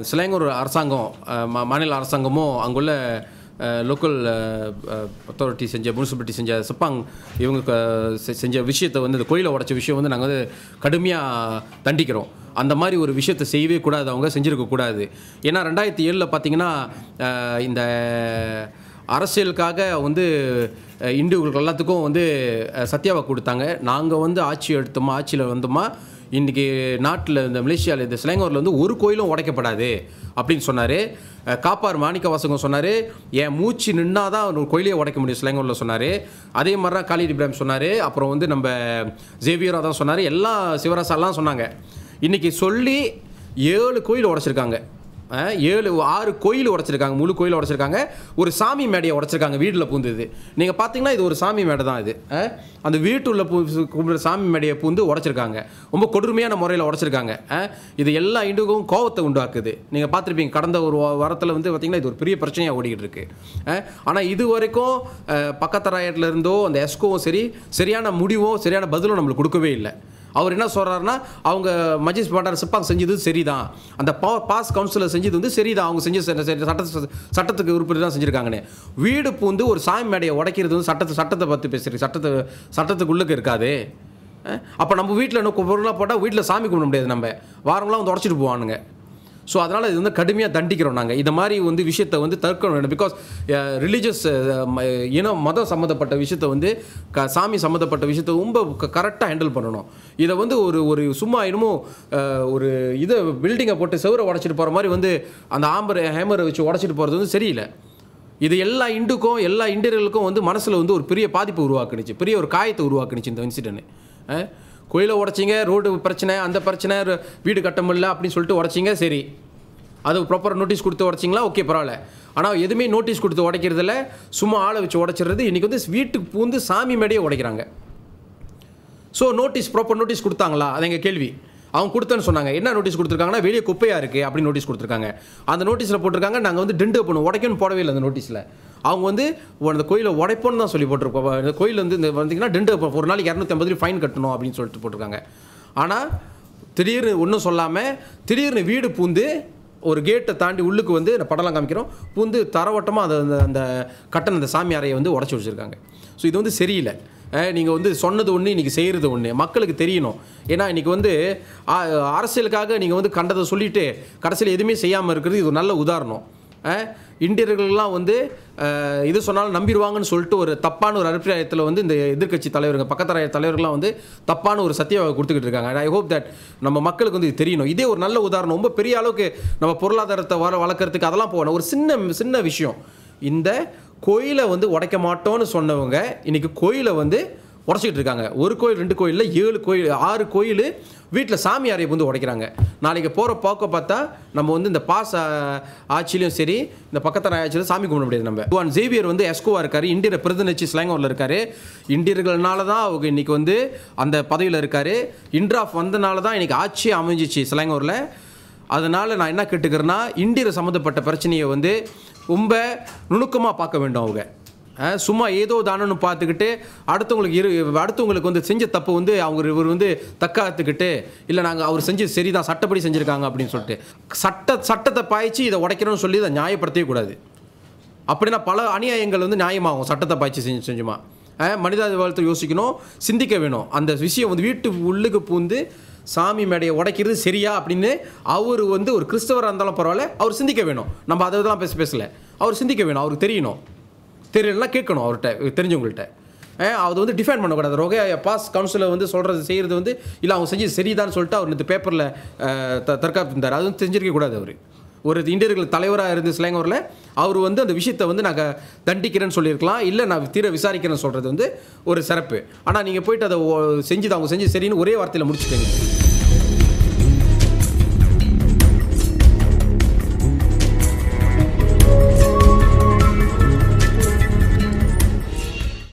சிலைங்கூர் அரசாங்கம் மாநில அரசாங்கமும் அங்குள்ள லோக்கல் அத்தாரிட்டி செஞ்ச முனிசிபாலிட்டி செஞ்ச சிப்பாங் இவங்க செஞ்ச விஷயத்தை வந்து இந்த கோயிலை உடைச்ச விஷயம் வந்து நாங்கள் வந்து கடுமையாக தண்டிக்கிறோம். அந்த மாதிரி ஒரு விஷயத்தை செய்யவே கூடாது, அவங்க செஞ்சுருக்கக்கூடாது. ஏன்னா 2007 பார்த்தீங்கன்னா இந்த அரசியலுக்காக வந்து இந்துக்களுக்கு எல்லாத்துக்கும் வந்து சத்தியாவாக்கு கொடுத்தாங்க. நாங்கள் வந்து ஆட்சி எடுத்தோமா, ஆட்சியில் வந்தோமா, இன்றைக்கி நாட்டில் இந்த மலேசியாவில் இந்த சிலைங்கூரில் வந்து ஒரு கோயிலும் உடைக்கப்படாது அப்படின்னு சொன்னார். காப்பார் மாணிக்க வாசகம் சொன்னார், என் மூச்சு நின்னா தான் ஒரு கோயிலே உடைக்க முடியும் சிலைங்கூரில் சொன்னார். அதே மாதிரி தான் காலித் இப்ராஹிம் சொன்னார். அப்புறம் வந்து நம்ம ஜேவியராக தான் சொன்னார். எல்லா சிவராசாலாம் சொன்னாங்க. இன்றைக்கி சொல்லி 7 கோயில் உடைச்சிருக்காங்க. 6 கோயில் உடைச்சிருக்காங்க, முழு கோயில் உடைச்சிருக்காங்க. ஒரு சாமி மேடையை உடைச்சிருக்காங்க வீட்டில் பூந்துது. நீங்கள் பார்த்தீங்கன்னா இது ஒரு சாமி மேடை தான். இது அந்த வீட்டுள்ள கும்பிட்ற சாமி மேடையை பூந்து உடைச்சிருக்காங்க. ரொம்ப கொடுமையான முறையில் உடைச்சிருக்காங்க. இது எல்லா இந்துக்கும் கோபத்தை உண்டாக்குது. நீங்கள் பார்த்துருப்பீங்க, கடந்த ஒரு வாரத்தில் வந்து பார்த்திங்கன்னா இது ஒரு பெரிய பிரச்சனையாக ஓடிக்கிட்டு இருக்கு. ஆனால் இது வரைக்கும் பக்கத்தராயத்தில் இருந்தோ அந்த எஸ்கோவும் சரியான முடிவோ சரியான பதிலும் நம்மளுக்கு கொடுக்கவே இல்லை. அவர் என்ன சொல்கிறாருன்னா, அவங்க மஜிஸ் பாட்டார் சிப்பாங் செஞ்சது சரிதான், அந்த பாஸ் கவுன்சிலர் செஞ்சது வந்து சரிதான், அவங்க செஞ்ச சட்டத்துக்கு உறுப்பினர் தான் செஞ்சுருக்காங்கன்னு. வீடு பூந்து ஒரு சாமி மேடையை உடைக்கிறது வந்து சட்டத்தை பற்றி பேசுகிறீங்க, சட்டத்துக்குள்ளுக்கு இருக்காது. அப்போ நம்ம வீட்டில் இன்னும் பொருளாக போட்டால் வீட்டில் சாமி கும்பிட முடியாது, நம்ம வாரங்களாம் வந்து உடச்சிட்டு போவானுங்க. ஸோ அதனால் இது வந்து கடுமையாக தண்டிக்கிறோம் நாங்கள். இந்த மாதிரி வந்து விஷயத்தை வந்து தடுக்கணும் வேணும். பிகாஸ் ரிலீஜியஸ் மதம் சம்மந்தப்பட்ட விஷயத்தை வந்து சாமி சம்மந்தப்பட்ட விஷயத்தை ரொம்ப கரெக்டாக ஹேண்டில் பண்ணணும். இதை வந்து ஒரு சும்மா இன்னமும் ஒரு இதை பில்டிங்கை போட்டு செவரை உடச்சிட்டு போகிற மாதிரி வந்து அந்த ஹேமரை வச்சு உடச்சிட்டு போகிறது வந்து சரியில்லை. இது எல்லா இந்துக்கும் எல்லா இந்தியர்களுக்கும் வந்து மனசில் வந்து ஒரு பெரிய பாதிப்பு உருவாக்குனுச்சு, பெரிய ஒரு காயத்தை உருவாக்குனுச்சு இந்த இன்சிடென்ட். கோயிலை உடைச்சிங்க, ரோடு பிரச்சனை, அந்த பிரச்சனை, வீடு கட்ட முடியல அப்படின்னு சொல்லிட்டு உடைச்சிங்க, சரி, அது ப்ராப்பர் நோட்டீஸ் கொடுத்து உடைச்சிங்களா, ஓகே பரவாயில்ல. ஆனால் எதுவுமே நோட்டீஸ் கொடுத்து உடைக்கிறதில்ல, சும்மா ஆளை வச்சு உடைச்சிடுறது. இன்றைக்கி வந்து வீட்டுக்கு பூந்து சாமி மேடையே உடைக்கிறாங்க. ஸோ ப்ராப்பர் நோட்டீஸ் கொடுத்தாங்களா, அது எங்கள் கேள்வி. அவங்க கொடுத்தேன்னு சொன்னாங்க. என்ன நோட்டீஸ் கொடுத்துருக்காங்கன்னா, வெளியே குப்பையாக இருக்குது அப்படின்னு நோட்டீஸ் கொடுத்துருக்காங்க. அந்த நோட்டீஸில் போட்டிருக்காங்க, நாங்கள் வந்து டெண்டு பண்ணுவோம், உடைக்கணும்னு போடவே இல்லை அந்த நோட்டீஸில். அவங்க வந்து அந்த கோயிலை உடைப்போன்னு தான் சொல்லி போட்டிருப்போம். இந்த கோயில் வந்து இந்த வந்தீங்கன்னா டெண்டு ஒரு நாளைக்கு 250 ஃபைன் கட்டணும் அப்படின்னு சொல்லிட்டு போட்டிருக்காங்க. ஆனால் திடீர்னு ஒன்றும் சொல்லாமல் திடீர்னு வீடு பூந்து ஒரு கேட்டை தாண்டி உள்ளுக்கு வந்து இந்த படம்லாம் காமிக்கிறோம், பூந்து தரவட்டமாக அந்த கட்டண அந்த சாமி அறையை வந்து உடச்சி வச்சுருக்காங்க. ஸோ இது வந்து சரியில்லை. நீங்கள் வந்து சொன்னது ஒன்று, இன்றைக்கி செய்கிறது ஒன்று, மக்களுக்கு தெரியணும். ஏன்னா இன்றைக்கி வந்து அரசியலுக்காக நீங்கள் வந்து கண்டதை சொல்லிவிட்டு கடைசியில் எதுவுமே செய்யாமல் இருக்கிறது இது ஒரு நல்ல உதாரணம். இந்தியர்கள்லாம் வந்து இது சொன்னாலும் நம்பிடுவாங்கன்னு சொல்லிட்டு ஒரு தப்பான ஒரு அபிப்பிராயத்தில் வந்து இந்த எதிர்க்கட்சி தலைவர்கள், பக்கத்தராய தலைவர்கள்லாம் வந்து தப்பான ஒரு சத்தியவாக கொடுத்துக்கிட்டு இருக்காங்க. ஐ ஹோப் தட் நம்ம மக்களுக்கு வந்து இது தெரியணும். இதே ஒரு நல்ல உதாரணம். ரொம்ப பெரிய அளவுக்கு நம்ம பொருளாதாரத்தை வளர்க்குறதுக்கு அதெல்லாம் போகணும். ஒரு சின்ன விஷயம். இந்த கோயிலை வந்து உடைக்க மாட்டோன்னு சொன்னவங்க இன்றைக்கி கோயிலை வந்து உடச்சிக்கிட்டு இருக்காங்க. ஒரு கோயில் 2 கோயிலில் 7 கோயில் 6 கோயில் வீட்டில் சாமி அறையை வந்து உடைக்கிறாங்க. நாளைக்கு போகிற போக்க பார்த்தா நம்ம வந்து இந்த பாஸ் ஆட்சியிலையும் சரி, இந்த பக்கத்தான ஆட்சியிலும் சாமி கும்பிட முடியாது. நம்ம ஜேவியர் வந்து எஸ்கோவாக இருக்கார், இந்தியரை பிரதிநிதிச்சு ஸ்லைங்கூரில் இருக்கார். இந்தியர்கள்னால தான் அவங்க இன்றைக்கி வந்து அந்த பதவியில் இருக்கார். இன்ட்ராஃப் வந்தனால தான் இன்றைக்கி ஆட்சியே அமைஞ்சிச்சு ஸ்லைங்கூரில். அதனால் நான் என்ன கேட்டுக்கிறேன்னா, இந்தியர் சம்மந்தப்பட்ட பிரச்சனையை வந்து ரொம்ப நுணுக்கமாக பார்க்க வேண்டும். அவங்க சும்மா ஏதோ தானன்னு பார்த்துக்கிட்டு அடுத்தவங்களுக்கு வந்து செஞ்ச தப்பு வந்து இவர் வந்து தக்காத்துக்கிட்டு, இல்லை நாங்கள் அவர் செஞ்சு சரிதான், சட்டப்படி செஞ்சுருக்காங்க அப்படின்னு சொல்லிட்டு சட்டத்தை பாய்ச்சி இதை உடைக்கிறோன்னு சொல்லி இதை நியாயப்படுத்தவே கூடாது. அப்படின்னா பல அநியாயங்கள் வந்து நியாயமாகும் சட்டத்தை பாய்ச்சி செஞ்சுமா. மனிதாபிமானத்தை யோசிக்கணும், சிந்திக்க வேணும். அந்த விஷயம் வந்து வீட்டு உள்ளுக்கு பூந்து சாமி மேடையை உடைக்கிறது சரியா அப்படின்னு அவர் வந்து ஒரு கிறிஸ்தவராக இருந்தாலும் பரவாயில்ல, அவர் சிந்திக்க வேணும். நம்ம அதை தான் பேசல, அவர் சிந்திக்க வேணும், அவருக்கு தெரியலன்னா கேட்கணும் அவர்கிட்ட, தெரிஞ்சவங்கள்ட்ட. அது வந்து டிஃபைன் பண்ணக்கூடாது. ரோகே பாஸ் கவுன்சிலர் வந்து செய்கிறது வந்து இல்லை அவங்க செஞ்சு சரிதான்னு சொல்லிட்டு அவர் இந்த பேப்பரில் தற்காப்பு இருந்தார். அது வந்து தெரிஞ்சிருக்கக்கூடாது. அவர் ஒரு இந்தியர்கள் தலைவராக இருந்து ஸ்லைங்கூரில் அவர் வந்து அந்த விஷயத்தை வந்து நாங்கள் தண்டிக்கிறேன்னு சொல்லியிருக்கலாம், இல்லை நான் விசாரிக்கிறேன்னு சொல்கிறது வந்து ஒரு சிறப்பு. ஆனால் நீங்கள் போயிட்டு அதை அவங்க செஞ்சு சரின்னு ஒரே வார்த்தையில் முடிச்சுட்டீங்க.